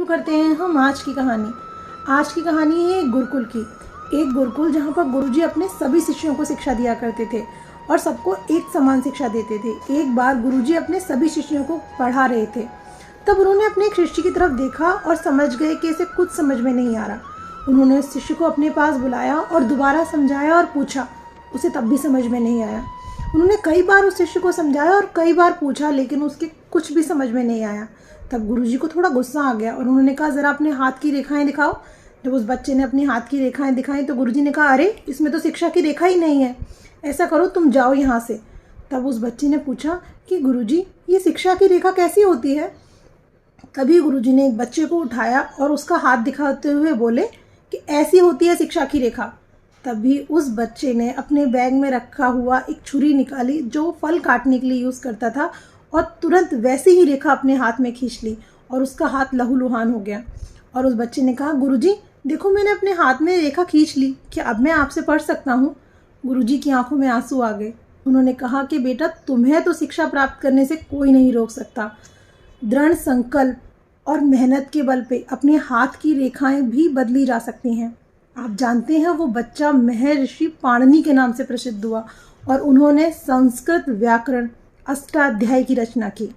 करते हैं हम आज की कहानी। आज की कहानी है एक गुरुकुल की। एक गुरुकुल जहाँ पर गुरुजी अपने सभी शिष्यों को शिक्षा दिया करते थे और सबको एक समान शिक्षा देते थे। एक बार गुरुजी अपने सभी शिष्यों को पढ़ा रहे थे, तब उन्होंने अपने एक शिष्य की तरफ देखा और समझ गए कि इसे कुछ समझ में नहीं आ रहा। उन्होंने उस शिष्य को अपने पास बुलाया और दोबारा समझाया और पूछा। उसे तब भी समझ में नहीं आया। उन्होंने कई बार उस शिष्य को समझाया और कई बार पूछा, लेकिन उसके कुछ भी समझ में नहीं आया। तब गुरुजी को थोड़ा गुस्सा आ गया और उन्होंने कहा, ज़रा अपने हाथ की रेखाएं दिखाओ। जब उस बच्चे ने अपनी हाथ की रेखाएं दिखाई तो गुरुजी ने कहा, अरे इसमें तो शिक्षा की रेखा ही नहीं है, ऐसा करो तुम जाओ यहाँ से। तब उस बच्चे ने पूछा कि गुरुजी ये शिक्षा की रेखा कैसी होती है। तभी गुरुजी ने एक बच्चे को उठाया और उसका हाथ दिखाते हुए बोले कि ऐसी होती है शिक्षा की रेखा। तभी उस बच्चे ने अपने बैग में रखा हुआ एक छुरी निकाली जो फल काटने के लिए यूज़ करता था और तुरंत वैसी ही रेखा अपने हाथ में खींच ली और उसका हाथ लहूलुहान हो गया। और उस बच्चे ने कहा, गुरुजी देखो मैंने अपने हाथ में रेखा खींच ली, क्या अब मैं आपसे पढ़ सकता हूँ। गुरुजी की आंखों में आंसू आ गए। उन्होंने कहा कि बेटा, तुम्हें तो शिक्षा प्राप्त करने से कोई नहीं रोक सकता। दृढ़ संकल्प और मेहनत के बल पे अपने हाथ की रेखाएं भी बदली जा सकती हैं। आप जानते हैं वो बच्चा महर्षि पाणिनि के नाम से प्रसिद्ध हुआ और उन्होंने संस्कृत व्याकरण अष्टाध्यायी की रचना की।